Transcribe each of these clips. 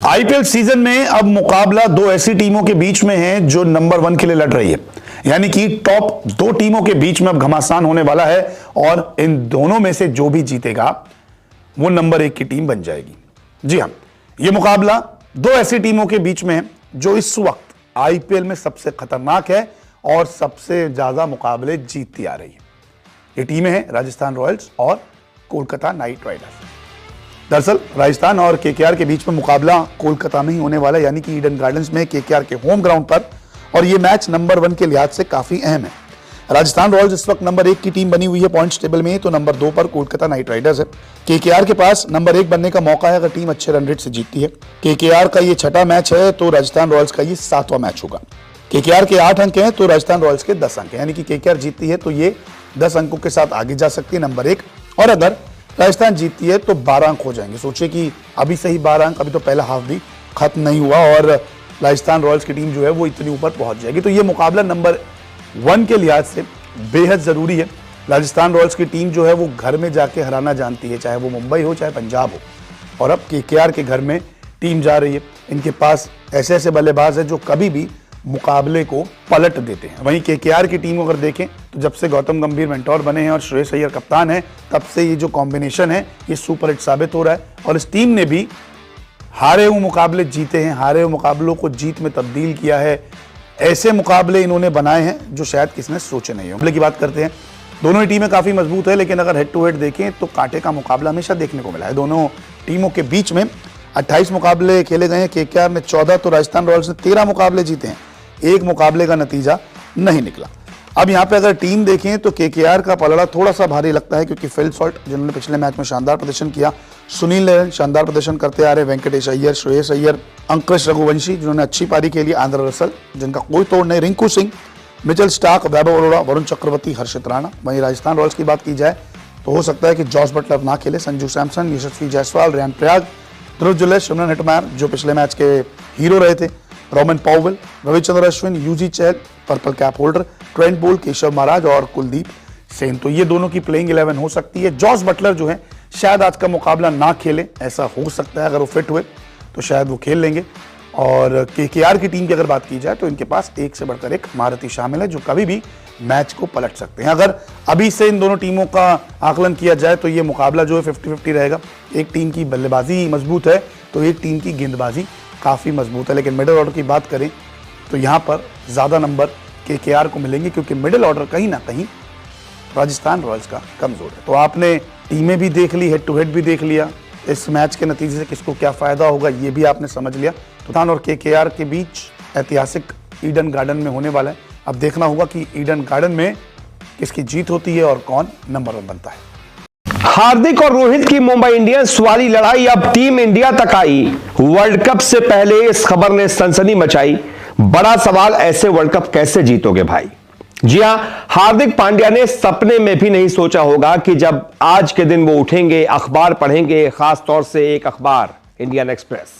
IPL season में अब मुकाबला दो ऐसी टीमों के बीच में है जो नंबर 1 के लिए लड़ रही है, यानी कि टॉप 2 टीमों के बीच में अब घमासान होने वाला है और इन दोनों में से जो भी जीतेगा वो नंबर 1 की टीम बन जाएगी। जी हां, यह मुकाबला दो ऐसी टीमों के बीच में है जो इस वक्त आईपीएल में सबसे खतरनाक है और सबसे ज्यादा मुकाबले जीतती आ रही है। ये टीमें हैं राजस्थान रॉयल्स और कोलकाता नाइट राइडर्स। दरअसल राजस्थान और केकेआर के बीच में मुकाबला कोलकाता में ही होने वाला है, यानी कि ईडन गार्डन्स में केकेआर के होम ग्राउंड पर, और यह मैच नंबर 1 के लिहाज से काफी अहम है। राजस्थान रॉयल्स इस वक्त नंबर 1 की टीम बनी हुई है पॉइंट्स टेबल में, तो नंबर 2 पर कोलकाता नाइट राइडर्स है। केकेआर के पास नंबर 1 बनने का मौका है अगर टीम अच्छे रन रेट से जीतती है। केकेआर का ये 6वां मैच है तो राजस्थान रॉयल्स का ये 7वां मैच होगा। केकेआर के 8 अंक हैं तो राजस्थान रॉयल्स के 10 अंक हैं, यानी कि केकेआर जीतती है तो ये 10 अंकों के साथ आगे जा सकती है नंबर 1, और अगर राजस्थान जीतती है तो 12 अंक हो जाएंगे। सोचिए कि अभी सही 12 अंक, अभी तो पहला हाफ भी खत्म नहीं हुआ और राजस्थान रॉयल्स की टीम जो है वो इतनी ऊपर पहुंच जाएगी। तो ये मुकाबला नंबर 1 के लिहाज से बेहद जरूरी है। राजस्थान रॉयल्स की टीम जो है वो घर में जाके हराना जानती है, चाहे वो मुंबई हो चाहे पंजाब हो, और अब केकेआर के घर में टीम जा रही है। इनके पास ऐसे ऐसे बल्लेबाज है जो कभी भी मुकाबले को पलट देते हैं। वहीं केकेआर की टीम अगर देखें तो जब से गौतम गंभीर मेंटोर बने हैं और श्रेयस अय्यर कप्तान है, तब से ये जो कॉम्बिनेशन है ये सुपर हिट साबित हो रहा है, और इस टीम ने भी हारे हुए मुकाबले जीते हैं, हारे हुए मुकाबलों को जीत में तब्दील किया है। ऐसे मुकाबले इन्होंने बनाए हैं जो शायद किसी ने सोचे नहीं हो। की बात करते हैं, दोनों ही टीमें काफी मजबूत है, लेकिन अगर हेड टू हेड देखें तो कांटे का मुकाबला हमेशा देखने को मिला है। दोनों टीमों के बीच में 28 मुकाबले खेले गए हैं, केकेआर ने 14 तो राजस्थान रॉयल्स ने 13 मुकाबले जीते हैं। एक मुकाबले का नतीजा नहीं निकला। अब यहाँ पे अगर टीम देखें तो केकेआर का पलड़ा थोड़ा सा भारी लगता है, क्योंकि फिल सॉल्ट जिन्होंने पिछले मैच में शानदार प्रदर्शन किया, सुनील नारायण शानदार प्रदर्शन करते आ रहे, वेंकटेश अय्यर, श्रेयस अय्यर, अंकुश रघुवंशी जिन्होंने अच्छी पारी खेली, आंद्रे रसल जिनका कोई तोड़ नहीं, रिंकू सिंह, मिचेल स्टार्क, वैभव अरोड़ा, वरुण चक्रवर्ती, हर्षित राणा। वहीं राजस्थान रॉयल्स की बात की जाए तो हो सकता है कि जॉस बटलर ना खेले, संजू सैमसन, यशस्वी जायसवाल, रेयान पराग, ध्रुव जुलैश, शिमरन हेटमायर जो पिछले मैच के हीरो रहे थे, Rovman Powell, Ravichandra Ashwin, Yuzi Chahal, purple cap holder, Trent Boult, Keshav Maharaj और कुलदीप सेन, तो ये दोनों की प्लेइंग 11 हो सकती है। जॉस बटलर जो है शायद आज का मुकाबला ना खेले, ऐसा हो सकता है, अगर वो फिट हुए तो शायद वो खेल लेंगे। और केकेआर की टीम की अगर बात की जाए तो इनके पास एक से बढ़कर एक महारथी शामिल है जो कभी भी मैच को पलट सकते हैं। अगर अभी से इन दोनों टीमों का आकलन किया जाए तो ये मुकाबला जो है 50-50 रहेगा। एक टीम की बल्लेबाजी मजबूत है तो एक टीम की गेंदबाजी काफी मजबूत है, लेकिन मिडिल ऑर्डर की बात करें तो यहां पर ज्यादा नंबर केकेआर को मिलेंगे, क्योंकि मिडिल ऑर्डर कहीं ना कहीं राजस्थान रॉयल्स का कमजोर है। तो आपने टीमें भी देख ली, हेड टू हेड भी देख लिया, इस मैच के नतीजे से किसको क्या फायदा होगा ये भी आपने समझ लिया। राजस्थान और केकेआर के बीच ऐतिहासिक ईडन गार्डन में होने वाला है। अब देखना होगा कि ईडन गार्डन में किसकी जीत होती है और कौन नंबर 1 बनता है। हार्दिक और रोहित की मुंबई इंडियंस वाली लड़ाई अब टीम इंडिया तक आई। वर्ल्ड कप से पहले इस खबर ने सनसनी मचाई। बड़ा सवाल, ऐसे वर्ल्ड कप कैसे जीतोगे भाई? जी हां, हार्दिक पांड्या ने सपने में भी नहीं सोचा होगा कि जब आज के दिन वो उठेंगे, अखबार पढ़ेंगे, खास तौर से एक अखबार इंडियन एक्सप्रेस,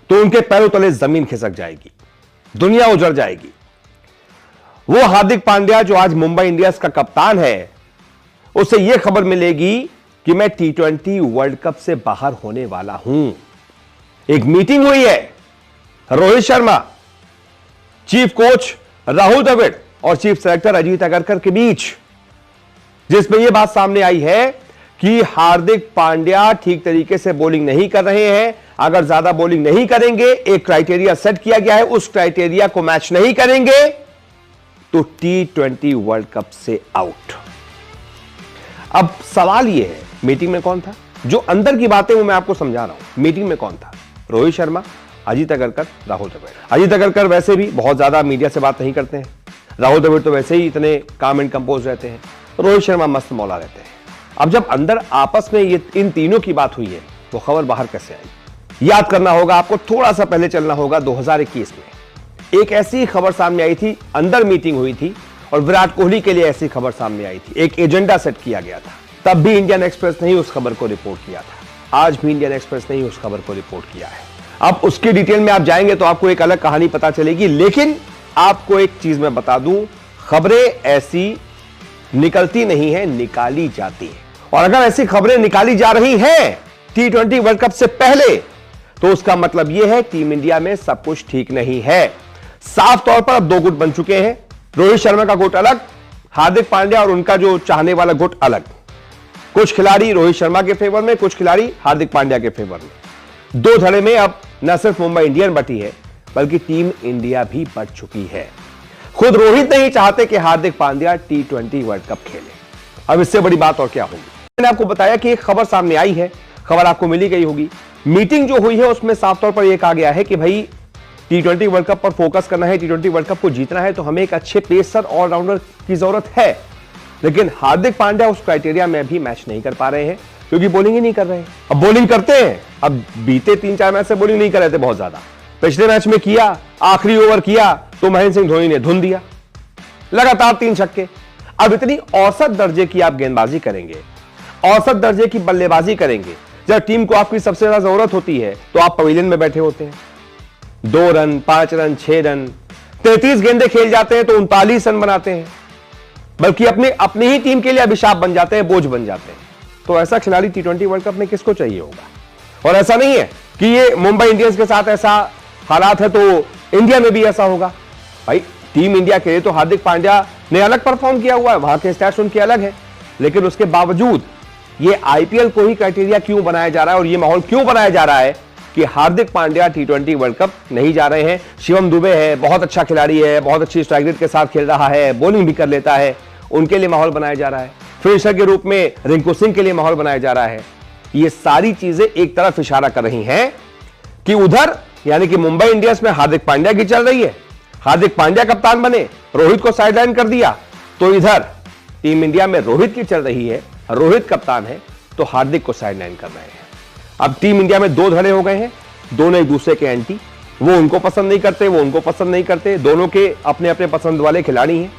तो उनके पैरों तले जमीन खिसक जाएगी, दुनिया उजड़ जाएगी। वो हार्दिक पांड्या जो आज मुंबई इंडियंस का कप्तान है, उसे यह खबर मिलेगी कि मैं T20 वर्ल्ड कप से बाहर होने वाला हूं। एक मीटिंग हुई है रोहित शर्मा, चीफ कोच राहुल द्रविड़ और चीफ सेलेक्टर अजीत अगरकर के बीच, जिसमें यह बात सामने आई है कि हार्दिक पांड्या ठीक तरीके से बॉलिंग नहीं कर रहे हैं। अगर ज्यादा बॉलिंग नहीं करेंगे, एक क्राइटेरिया सेट किया गया है, उस क्राइटेरिया को मैच नहीं करेंगे तो T20 वर्ल्ड कप से आउट। अब सवाल यह है, मीटिंग में कौन था? जो अंदर की बातें वो मैं आपको समझा रहा हूं। मीटिंग में कौन था? रोहित शर्मा, अजीत अगरकर, राहुल द्रविड़। अजीत अगरकर वैसे भी बहुत ज्यादा मीडिया से बात नहीं करते हैं, राहुल द्रविड़ तो वैसे ही इतने काम एंड कंपोज रहते हैं, रोहित शर्मा मस्त मौला रहते हैं। अब जब अंदर आपस में ये इन तीनों की बात हुई है, वो खबर बाहर कैसे आई? याद करना होगा आपको, थोड़ा सा पहले चलना होगा 2021 में एक ऐसी खबर सामने आई थी, अंदर मीटिंग हुई थी और विराट कोहली के लिए ऐसी खबर सामने आई थी, एक एजेंडा सेट किया गया था। तब भी इंडियन एक्सप्रेस ने उस खबर को रिपोर्ट किया था, आज भी इंडियन एक्सप्रेस ने उस खबर को रिपोर्ट किया है। अब उसकी डिटेल में आप जाएंगे तो आपको एक अलग कहानी पता चलेगी, लेकिन आपको एक चीज मैं बता दूं, खबरें ऐसी निकलती नहीं है, निकाली जाती है। और अगर ऐसी खबरें निकाली जा रही हैं T20 वर्ल्ड कप से पहले, तो उसका मतलब यह है टीम इंडिया में सब कुछ ठीक नहीं है। साफ तौर पर अब दो गुट बन चुके हैं। रोहित शर्मा का गुट अलग, हार्दिक पांड्या और उनका जो चाहने वाला गुट अलग। कुछ खिलाड़ी रोहित शर्मा के फेवर में, कुछ खिलाड़ी हार्दिक पांड्या के फेवर में। दो धड़े में अब न सिर्फ मुंबई इंडियन बटी है बल्कि टीम इंडिया भी बट चुकी है। खुद रोहित नहीं चाहते कि Hardik Pandya T20 world cup खेले। अब इससे बड़ी बात और क्या होगी। मैंने आपको बताया कि एक खबर सामने आई है, खबर आपको मिली गई होगी। मीटिंग जो हुई है उसमें साफ तौर पर यह कहा गया है कि भाई T20 वर्ल्ड कप पर फोकस करना है, T20 वर्ल्ड कप को जीतना है तो हमें एक अच्छे पेसर ऑलराउंडर की जरूरत है। लेकिन हार्दिक पांड्या उस क्राइटेरिया में भी मैच नहीं कर पा रहे हैं क्योंकि बॉलिंग ही नहीं कर रहे हैं। अब बॉलिंग करते हैं, अब बीते 3-4 मैच से बॉलिंग नहीं कर रहे थे बहुत ज्यादा। पिछले मैच में किया, आखिरी ओवर किया तो महेंद्र सिंह धोनी ने धुन दिया, लगातार 3 छक्के। अब इतनी औसत दर्जे की आप गेंदबाजी करेंगे, औसत दर्जे की बल्लेबाजी करेंगे, जब टीम को आपकी सबसे ज्यादा जरूरत होती है तो आप पवेलियन में बैठे होते हैं। 2 रन, 5 रन, 6 रन, 33 गेंदें खेल जाते हैं तो 39 रन बनाते हैं, बल्कि अपनी ही टीम के लिए अभिशाप बन जाते हैं, बोझ बन जाते हैं। तो ऐसा खिलाड़ी T20 वर्ल्ड कप में किसको चाहिए होगा। और ऐसा नहीं है कि ये मुंबई इंडियंस के साथ ऐसा हालात है तो इंडिया में भी ऐसा होगा। भाई टीम इंडिया के लिए तो हार्दिक पांड्या ने अलग परफॉर्म किया हुआ है, वहां के स्टैट्स उनके अलग है, लेकिन उसके बावजूद ये आईपीएल को ही क्राइटेरिया क्यों बनाया जा रहा है और ये माहौल क्यों बनाया जा रहा है कि Hardik Pandya T20 world cup नहीं जा रहे हैं। शिवम दुबे है, बहुत अच्छा खिलाड़ी है, बहुत अच्छी स्ट्राइक रेट के साथ खेल रहा है, बॉलिंग भी कर लेता है, उनके लिए माहौल बनाया जा रहा है। फिनिशर के रूप में रिंकू सिंह के लिए माहौल बनाया जा रहा है। ये सारी चीजें एक तरफ इशारा कर रही हैं कि उधर यानी कि मुंबई इंडियंस में हार्दिक पांड्या की चल रही है, हार्दिक पांड्या कप्तान बने, रोहित को साइडलाइन कर दिया, तो इधर टीम इंडिया में रोहित की चल रही है, रोहित कप्तान है तो हार्दिक को साइडलाइन कर रहे हैं। अब टीम इंडिया में 2 धड़े हो गए हैं, दोनों एक दूसरे के एंटी, वो उनको पसंद नहीं करते, वो उनको पसंद नहीं करते, दोनों के अपने अपने पसंद वाले खिलाड़ी हैं।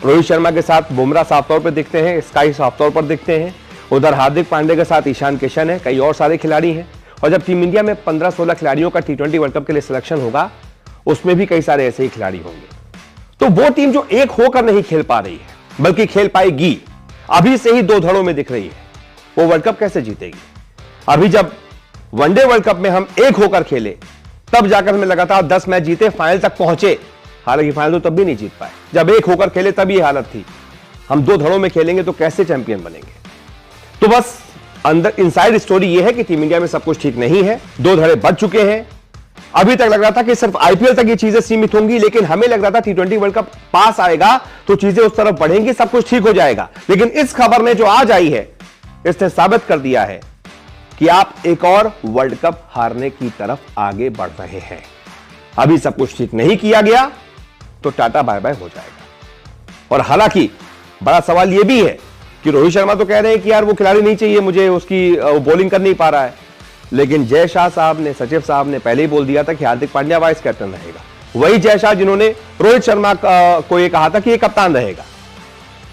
रोहित शर्मा के साथ बुमराह साफ तौर पर दिखते हैं, स्काई साफ तौर पर दिखते हैं, उधर हार्दिक पांड्या के साथ ईशान किशन है, कई और सारे खिलाड़ी हैं। और जब टीम इंडिया में 15-16 खिलाड़ियों का T20 वर्ल्ड कप के लिए सिलेक्शन होगा उसमें भी कई सारे ऐसे ही खिलाड़ी होंगे। तो वो टीम जो एक होकर नहीं खेल पा रही है बल्कि खेल पाएगी, अभी से ही 2 धड़ों में दिख रही है, वो वर्ल्ड कप कैसे जीतेगी। अभी जब वनडे वर्ल्ड कप में हम एक होकर खेले तब जाकर हमें लगातार 10 मैच जीते, फाइनल तक पहुंचे, हालांकि फाइनल तो तब भी नहीं जीत पाए। जब एक होकर खेले तब ये हालत थी, हम 2 धड़ों में खेलेंगे तो कैसे चैंपियन बनेंगे। तो बस अंदर इनसाइड स्टोरी ये है कि टीम इंडिया में सब कुछ ठीक नहीं है, 2 धड़े बढ़ चुके हैं। अभी तक लग रहा था कि सिर्फ आईपीएल तक ये चीजें सीमित होंगी, लेकिन हमें लग रहा था T20 वर्ल्ड कप पास आएगा तो चीजें उस तरफ बढ़ेंगी, सब कुछ ठीक हो जाएगा। लेकिन इस खबर ने जो आज आई है इसने साबित कर दिया है कि आप एक और वर्ल्ड कप हारने की तरफ आगे बढ़ रहे हैं। अभी सब कुछ ठीक नहीं किया गया तो टाटा बाय बाय हो जाएगा। और हालांकि बड़ा सवाल यह भी है कि रोहित शर्मा तो कह रहे हैं कि यार वो खिलाड़ी नहीं चाहिए मुझे, उसकी बॉलिंग कर नहीं पा रहा है, लेकिन जय शाह साहब ने, सचिव साहब ने पहले ही बोल दिया था कि हार्दिक पांड्या वाइस कैप्टन रहेगा। वही जय शाह जिन्होंने रोहित शर्मा को ये कहा था कि ये कप्तान रहेगा।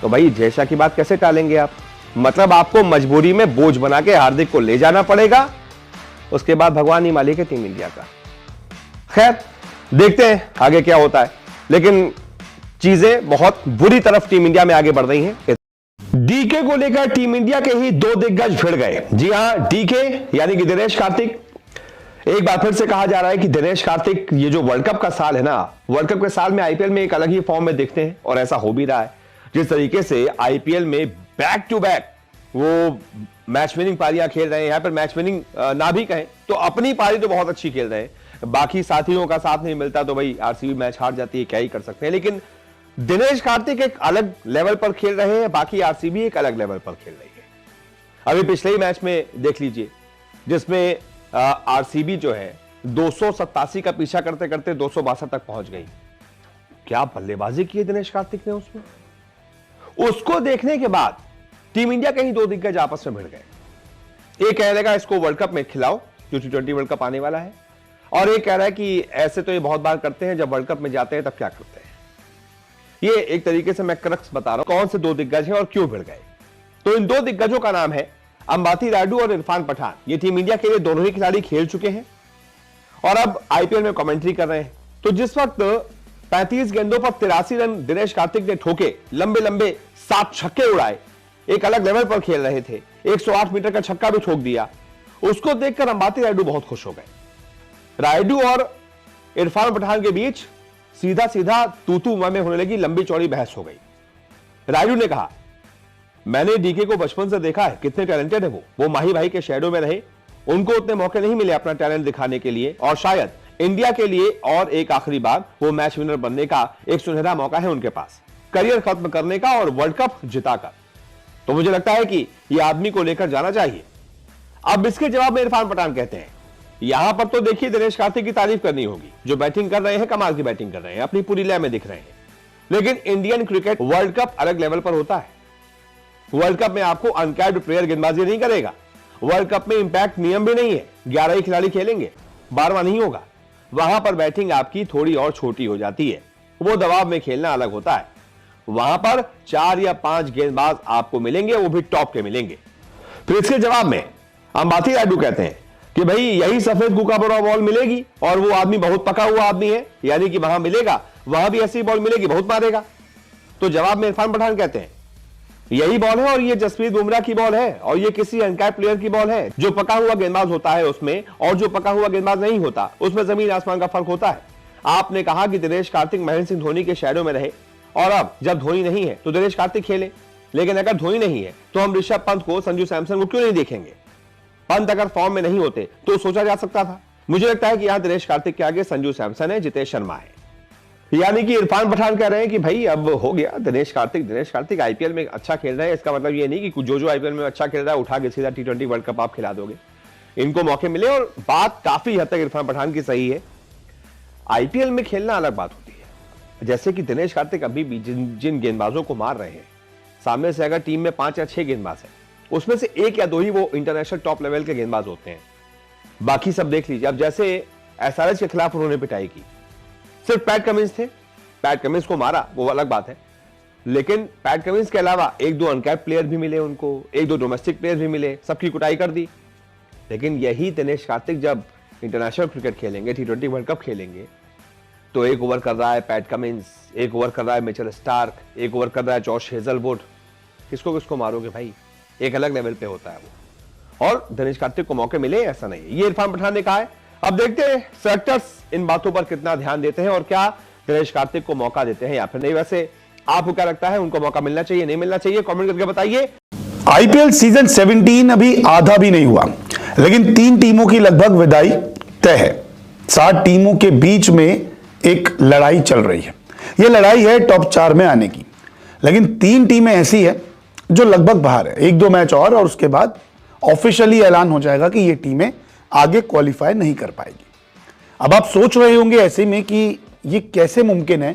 तो भाई जय शाह की बात कैसे टालेंगे आप। मतलब आपको मजबूरी में बोझ बना के हार्दिक को ले जाना पड़ेगा, उसके बाद भगवान ही मालिक है टीम इंडिया का। खैर देखते हैं आगे क्या होता है, लेकिन चीजें बहुत बुरी तरफ टीम इंडिया में आगे बढ़ रही हैं। डीके को लेकर टीम इंडिया के ही 2 दिग्गज भिड़ गए। जी हां, डीके यानी कि दिनेश कार्तिक। एक बार फिर से कहा जा रहा है कि दिनेश कार्तिक ये जो वर्ल्ड कप का साल है ना, वर्ल्ड कप के साल में आईपीएल में एक अलग ही फॉर्म में दिखते हैं और ऐसा हो भी रहा है। जिस तरीके से आईपीएल में बैक टू बैक वो मैच विनिंग पारियां खेल रहे हैं, यहां पर मैच विनिंग ना भी कहें तो अपनी पारी तो बहुत अच्छी खेल रहे हैं, बाकी साथियों का साथ नहीं मिलता तो भाई आरसीबी मैच हार जाती है, क्या ही कर सकते हैं। लेकिन दिनेश कार्तिक एक अलग लेवल पर खेल रहे हैं, बाकी आरसीबी एक अलग लेवल पर खेल रही है। अभी पिछले ही मैच में देख लीजिए जिसमें आरसीबी जो है 287 का पीछा करते करते 262 तक पहुंच गई। क्या बल्लेबाजी की है दिनेश कार्तिक ने उसमें। उसको देखने के बाद टीम इंडिया के ही 2 दिग्गज आपस में भिड़ गए। एक कह रहेगा इसको वर्ल्ड कप में खिलाओ जो T20 वर्ल्ड कप आने वाला है, और एक कह रहा है कि ऐसे तो ये बहुत बार करते हैं, जब वर्ल्ड कप में जाते हैं तब क्या करते हैं। ये एक तरीके से मैं क्रक्स बता रहा हूं कौन से 2 दिग्गज हैं और क्यों भिड़ गए। तो इन 2 दिग्गजों का नाम है अंबाती रायडू और इरफान पठान। ये टीम इंडिया के लिए दोनों ही खिलाड़ी खेल चुके हैं और अब आईपीएल में कमेंट्री कर रहे हैं। तो जिस वक्त 35 गेंदों पर 83 रन दिनेश कार्तिक ने ठोके, लंबे लंबे 7 छक्के उड़ाए, एक अलग लेवल पर खेल रहे थे, 108 मीटर का छक्का भी ठोक दिया, उसको देखकर अंबाती रायडू बहुत खुश हो गए। रायडू और इरफान पठान के बीच सीधा सीधा तू में होने लगी लंबी चौड़ी बहस हो गई। रायडू ने कहा, मैंने डीके को बचपन से देखा है, कितने टैलेंटेड है वो माही भाई के शैडो में रहे, उनको उतने मौके नहीं मिले अपना टैलेंट दिखाने के लिए, और शायद इंडिया के लिए और एक आखिरी बार वो मैच विनर बनने का एक सुनहरा मौका है उनके पास, करियर खत्म करने का और वर्ल्ड कप जिताकर। तो मुझे लगता है कि ये आदमी को लेकर जाना चाहिए। अब इसके जवाब में इरफान पठान कहते हैं, यहां पर तो देखिए दिनेश कार्तिक की तारीफ करनी होगी, जो बैटिंग कर रहे हैं कमाल की बैटिंग कर रहे हैं, अपनी पूरी लय में दिख रहे हैं, लेकिन इंडियन क्रिकेट वर्ल्ड कप अलग लेवल पर होता है। वर्ल्ड कप में आपको अनकैप्ड प्लेयर गेंदबाजी नहीं करेगा, वर्ल्ड कप में इंपैक्ट नियम भी नहीं है, 11 ही खिलाड़ी खेलेंगे, 12वां नहीं होगा, वहां पर बैटिंग आपकी थोड़ी और छोटी हो जाती है, वो दबाव में खेलना अलग होता है, वहां पर 4 या 5 गेंदबाज आपको मिलेंगे, वो भी टॉप के मिलेंगे। फिर इसके जवाब में अंबाती रायडू कहते हैं कि भाई यही सफेद कुकाबरा बॉल मिलेगी और वो आदमी बहुत पका हुआ आदमी है, यानी कि वहां मिलेगा, वहां भी ऐसी बॉल मिलेगी, बहुत मारेगा। तो जवाब में इरफान पठान कहते हैं, यही बॉल है और ये जसप्रीत बुमराह की बॉल है और ये किसी अनकैप्ड प्लेयर की बॉल है। जो पका हुआ गेंदबाज होता है उसमें और जो पका हुआ गेंदबाज नहीं होता उसमें जमीन आसमान का फर्क होता है। आपने कहा कि दिनेश कार्तिक महेंद्र सिंह धोनी के शैडो में रहे, और अब जब धोनी नहीं है तो दिनेश कार्तिक खेले, लेकिन अगर धोनी नहीं है तो हम ऋषभ पंत को, संजू सैमसन को क्यों नहीं देखेंगे? पंत अगर फॉर्म में नहीं होते तो सोचा जा सकता था। मुझे लगता है कि यहां दिनेश कार्तिक के आगे संजू सैमसन है, जितेश शर्मा है। यानी कि इरफान पठान कह रहे हैं कि भाई अब हो गया, दिनेश कार्तिक आईपीएल में अच्छा खेल रहे हैं, इसका मतलब ये नहीं कि जो आईपीएल में अच्छा खेल रहा है उठा के सीधा T20 वर्ल्ड कप आप खिला दोगे, इनको मौके मिले। और बात काफी हद तक इरफान पठान की सही है, आईपीएल में खेलना अलग बात होती है। जैसे कि दिनेश कार्तिक अभी भी जिन गेंदबाजों को मार रहे हैं, सामने से अगर टीम में 5 या 6 गेंदबाज है, उसमें से 1 या 2 ही वो इंटरनेशनल टॉप लेवल के गेंदबाज होते हैं, बाकी सब देख लीजिए। अब जैसे एसआरएच के खिलाफ उन्होंने पिटाई की, सिर्फ पैट कमिंस थे, पैट कमिंस को मारा वो अलग बात है, लेकिन पैट कमिंस के अलावा 1-2 अनकैप्ड प्लेयर भी मिले उनको, 1-2 डोमेस्टिक प्लेयर भी मिले, सबकी कुटाई कर दी। लेकिन यही दिनेश कार्तिक जब इंटरनेशनल क्रिकेट खेलेंगे, T20 वर्ल्ड कप खेलेंगे, तो 1 ओवर कर रहा है पैट कमिंस, 1 ओवर कर रहा है मिचेल स्टार्क, 1 ओवर कर रहा है जॉश हेजलवुड, किसको मारोगे भाई? एक अलग लेवल पे होता है वो। और दिनेश कार्तिक को मौके मिले ऐसा नहीं है, ये इरफान पठान ने कहा है। अब देखते हैं सेलेक्टर्स इन बातों पर कितना ध्यान देते हैं और क्या दिनेश कार्तिक को मौका देते हैं या फिर नहीं। वैसे आपको क्या लगता है, उनको मौका मिलना चाहिए, नहीं मिलना चाहिए? कमेंट करके बताइए। आईपीएल सीजन 17 अभी आधा भी नहीं हुआ, लेकिन 3 टीमों की लगभग विदाई तय है। 7 टीमों के बीच में एक लड़ाई चल रही है। यह लड़ाई है टॉप 4 में आने की, लेकिन 3 टीमें ऐसी है जो लगभग बाहर है। 1-2 मैच और उसके बाद ऑफिशियली ऐलान हो जाएगा कि ये टीमें आगे क्वालिफाई नहीं कर पाएगी। अब आप सोच रहे होंगे ऐसे में कि ये कैसे मुमकिन है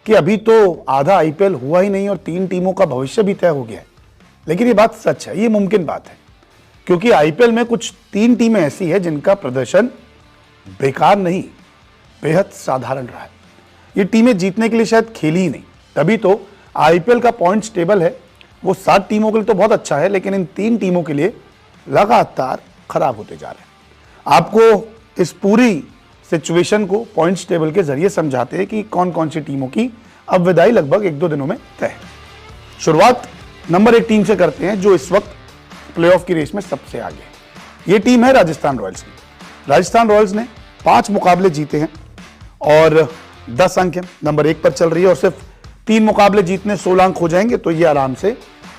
कि अभी तो आधा आईपीएल हुआ ही नहीं और 3 टीमों का भविष्य भी तय हो गया है। लेकिन ये बात सच है, ये मुमकिन बात है, क्योंकि आईपीएल में कुछ 3 टीमें ऐसी है जिनका प्रदर्शन बेकार नहीं, बेहद साधारण रहा है। ये टीमें जीतने के लिए शायद खेली ही नहीं, तभी तो आईपीएल का पॉइंट्स टेबल है वो 7 टीमों के लिए तो बहुत अच्छा है, लेकिन इन 3 टीमों के लिए लगातार खराब होते जा रहे हैं। आपको इस पूरी सिचुएशन को पॉइंट्स टेबल के जरिए समझाते हैं कि कौन कौन सी टीमों की अब विदाई लगभग 1-2 दिनों में तय है। शुरुआत नंबर 1 टीम से करते हैं जो इस वक्त प्लेऑफ की रेस में सबसे आगे है। ये टीम है राजस्थान रॉयल्स की। राजस्थान रॉयल्स ने 5 मुकाबले जीते हैं और 10 अंक है, नंबर 1 पर चल रही है, और सिर्फ 3 मुकाबले जीतने 16 अंक हो जाएंगे तो ये आराम से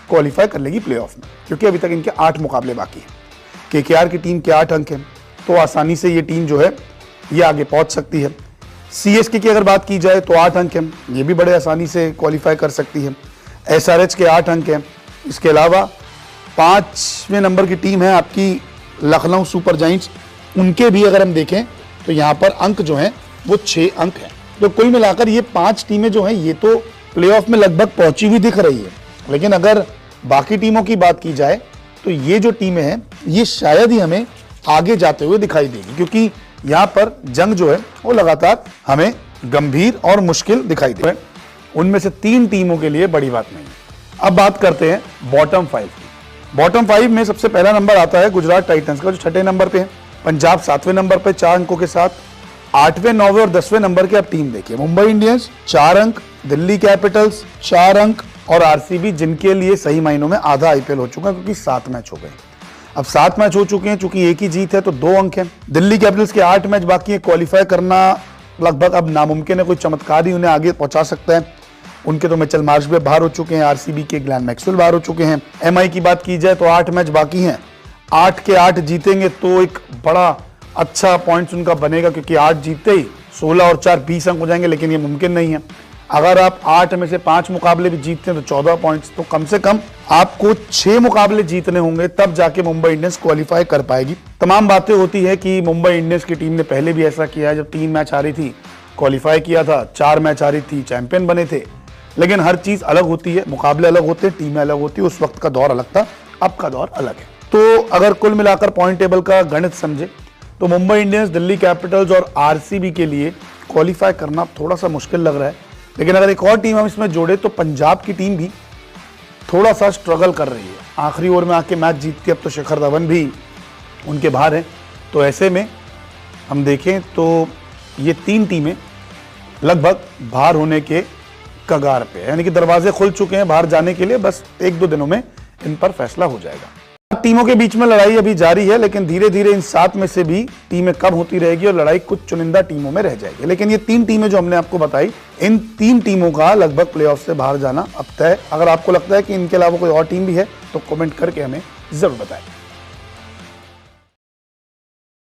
क्वालिफाई कर लेगी प्लेऑफ में, क्योंकि अभी तक इनके 8 मुकाबले बाकी हैं। केकेआर की टीम के 8 अंक हैं, तो आसानी से ये टीम जो है ये आगे पहुंच सकती है। सीएसके की अगर बात की जाए तो 8 अंक हैं, ये भी बड़े आसानी से क्वालिफाई कर सकती है। एसआरएच के 8 अंक हैं। इसके अलावा 5वें नंबर की टीम है आपकी लखनऊ सुपर जायंट्स, उनके भी अगर हम देखें तो यहाँ पर अंक जो हैं वो 6 अंक हैं। तो कुल मिलाकर ये 5 टीमें जो हैं ये तो प्लेऑफ में लगभग पहुंची हुई दिख रही है, लेकिन अगर बाकी टीमों की बात की जाए तो ये जो टीमें हैं ये शायद ही हमें आगे जाते हुए दिखाई देगी, क्योंकि यहाँ पर जंग जो है वो लगातार हमें गंभीर और मुश्किल दिखाई दे रही है। उनमें से 3 टीमों के लिए बड़ी बात नहीं है। अब बात करते हैं बॉटम 5 की। बॉटम 5 में सबसे पहला नंबर आता है गुजरात टाइटंस का, जो 6ठे नंबर पे है। पंजाब 7वें नंबर पे 4 अंकों के साथ। 8वें, 9वें और 10वें नंबर के अब टीम देखिए, मुंबई इंडियंस 4 अंक, दिल्ली कैपिटल्स 4 अंक और आरसीबी, जिनके लिए सही मायनों में आधा आईपीएल हो चुका है क्योंकि 7 मैच हो गए। अब 7 मैच हो चुके हैं, चूंकि एक ही जीत है तो 2 अंक हैं। दिल्ली कैपिटल्स के 8 मैच बाकी है, क्वालिफाई करना लगभग अब नामुमकिन है, कोई चमत्कार ही उन्हें आगे पहुंचा सकता है। उनके तो मिचेल मार्श भी बाहर हो चुके हैं, आरसीबी के ग्लेन मैक्सवेल बाहर हो चुके हैं। एमआई की बात की जाए तो 8 मैच बाकी हैं, 8 के 8 जीतेंगे तो एक बड़ा अच्छा पॉइंट्स उनका बनेगा, क्योंकि 8 जीतते ही 16 और 4 20 अंक हो जाएंगे, लेकिन ये मुमकिन नहीं है। अगर आप 8 में से 5 मुकाबले भी जीतते हैं तो 14 पॉइंट्स, तो कम से कम आपको 6 मुकाबले जीतने होंगे, तब जाके मुंबई इंडियंस क्वालिफाई कर पाएगी। तमाम बातें होती है कि मुंबई इंडियंस की टीम ने पहले भी ऐसा किया है, जब 3 मैच आ रही थी क्वालिफाई किया था, 4 मैच आ रही थी चैंपियन बने थे। लेकिन हर चीज अलग होती है, मुकाबले अलग होते हैं, टीमें अलग होती है, उस वक्त का दौर अलग था, अब का दौर अलग है। तो अगर कुल मिलाकर पॉइंट टेबल का गणित समझे तो मुंबई इंडियंस, दिल्ली कैपिटल्स और आरसीबी के लिए क्वालिफाई करना थोड़ा सा मुश्किल लग रहा है। लेकिन अगर एक और टीम हम इसमें जोड़े तो पंजाब की टीम भी थोड़ा सा स्ट्रगल कर रही है, आखिरी ओवर में आके मैच जीतती है। अब तो शिखर धवन भी उनके बाहर है, तो ऐसे में हम देखें तो ये 3 टीमें लगभग बाहर होने के कगार पे, यानी कि दरवाजे खुल चुके हैं बाहर जाने के लिए, बस 1-2 दिनों में इन पर फैसला हो जाएगा। टीमों के बीच में लड़ाई अभी जारी है, लेकिन धीरे धीरे इन 7 में से भी टीमें कम होती रहेगी और लड़ाई कुछ चुनिंदा टीमों में रह जाएगी। लेकिन ये 3 टीमें जो हमने आपको बताई, इन 3 टीमों का लगभग प्लेऑफ से बाहर जाना अब तय। अगर आपको लगता है कि इनके अलावा कोई और टीम भी है तो कमेंट करके हमें जरूर बताएं।